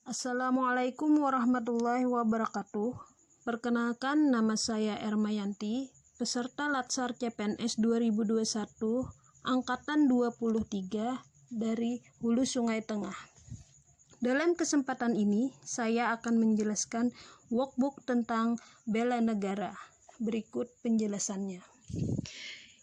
Assalamualaikum warahmatullahi wabarakatuh. Perkenalkan, nama saya Ermayanti, peserta Latsar CPNS 2021, Angkatan 23 dari Hulu Sungai Tengah. Dalam kesempatan ini, saya akan menjelaskan workbook tentang bela negara. Berikut penjelasannya.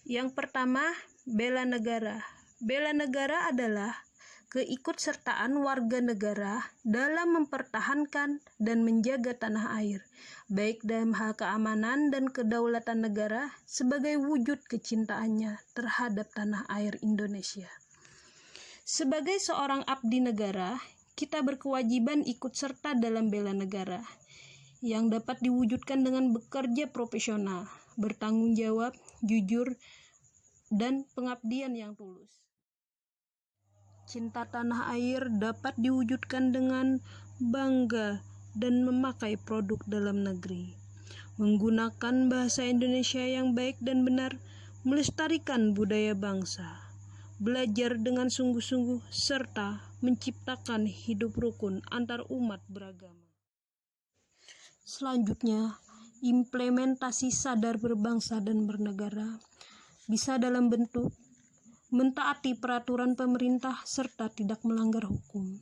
Yang pertama, bela negara. Bela negara adalah keikutsertaan warga negara dalam mempertahankan dan menjaga tanah air, baik dalam hal keamanan dan kedaulatan negara sebagai wujud kecintaannya terhadap tanah air Indonesia. Sebagai seorang abdi negara, kita berkewajiban ikut serta dalam bela negara, yang dapat diwujudkan dengan bekerja profesional, bertanggung jawab, jujur, dan pengabdian yang tulus. Cinta tanah air dapat diwujudkan dengan bangga dan memakai produk dalam negeri, menggunakan bahasa Indonesia yang baik dan benar, melestarikan budaya bangsa, belajar dengan sungguh-sungguh, serta menciptakan hidup rukun antar umat beragama. Selanjutnya, implementasi sadar berbangsa dan bernegara bisa dalam bentuk mentaati peraturan pemerintah serta tidak melanggar hukum.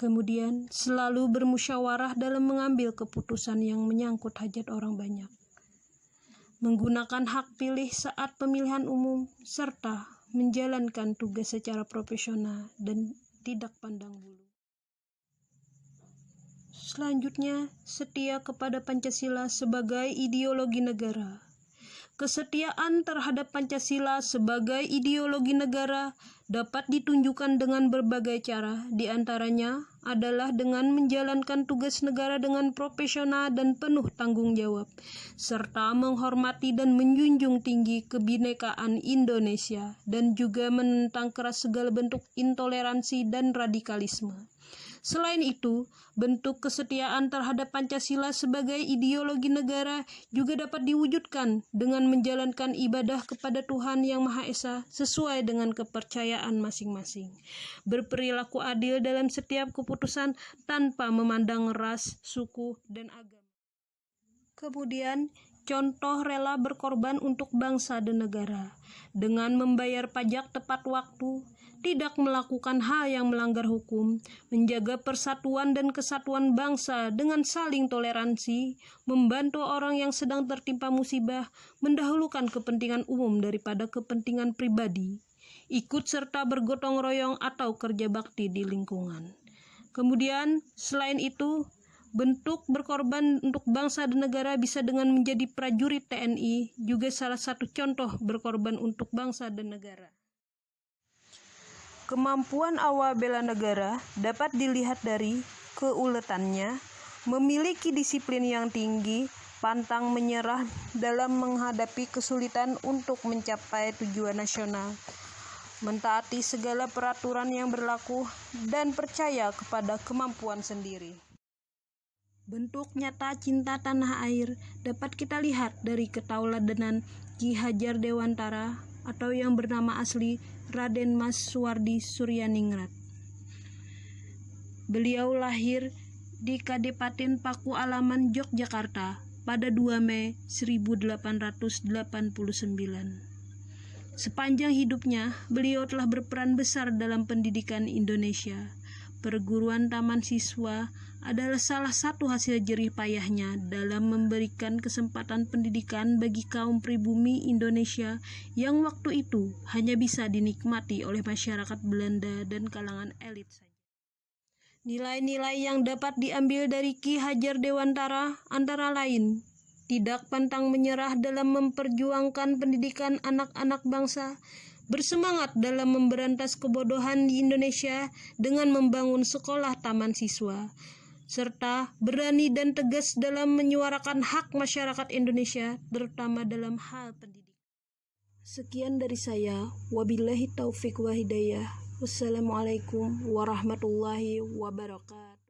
Kemudian, selalu bermusyawarah dalam mengambil keputusan yang menyangkut hajat orang banyak. Menggunakan hak pilih saat pemilihan umum serta menjalankan tugas secara profesional dan tidak pandang bulu. Selanjutnya, setia kepada Pancasila sebagai ideologi negara. Kesetiaan terhadap Pancasila sebagai ideologi negara dapat ditunjukkan dengan berbagai cara, di antaranya adalah dengan menjalankan tugas negara dengan profesional dan penuh tanggung jawab, serta menghormati dan menjunjung tinggi kebinekaan Indonesia, dan juga menentang keras segala bentuk intoleransi dan radikalisme. Selain itu, bentuk kesetiaan terhadap Pancasila sebagai ideologi negara juga dapat diwujudkan dengan menjalankan ibadah kepada Tuhan Yang Maha Esa sesuai dengan kepercayaan masing-masing, berperilaku adil dalam setiap keputusan tanpa memandang ras, suku, dan agama. Kemudian, contoh rela berkorban untuk bangsa dan negara dengan membayar pajak tepat waktu, tidak melakukan hal yang melanggar hukum, menjaga persatuan dan kesatuan bangsa dengan saling toleransi, membantu orang yang sedang tertimpa musibah, mendahulukan kepentingan umum daripada kepentingan pribadi, ikut serta bergotong royong atau kerja bakti di lingkungan. Kemudian, selain itu, bentuk berkorban untuk bangsa dan negara bisa dengan menjadi prajurit TNI, juga salah satu contoh berkorban untuk bangsa dan negara. Kemampuan awal bela negara dapat dilihat dari keuletannya, memiliki disiplin yang tinggi, pantang menyerah dalam menghadapi kesulitan untuk mencapai tujuan nasional, mentaati segala peraturan yang berlaku, dan percaya kepada kemampuan sendiri. Bentuk nyata cinta tanah air dapat kita lihat dari ketauladanan Ki Hajar Dewantara atau yang bernama asli Raden Mas Suwardi Suryaningrat. Beliau lahir di Kadipaten Paku Alaman, Yogyakarta pada 2 Mei 1889. Sepanjang hidupnya, beliau telah berperan besar dalam pendidikan Indonesia. Perguruan taman siswa adalah salah satu hasil jerih payahnya dalam memberikan kesempatan pendidikan bagi kaum pribumi Indonesia yang waktu itu hanya bisa dinikmati oleh masyarakat Belanda dan kalangan elit saja. Nilai-nilai yang dapat diambil dari Ki Hajar Dewantara antara lain: tidak pantang menyerah dalam memperjuangkan pendidikan anak-anak bangsa, bersemangat dalam memberantas kebodohan di Indonesia dengan membangun sekolah taman siswa, serta berani dan tegas dalam menyuarakan hak masyarakat Indonesia, terutama dalam hal pendidikan. Sekian dari saya, wabillahi taufik wa hidayah. Wassalamualaikum warahmatullahi wabarakatuh.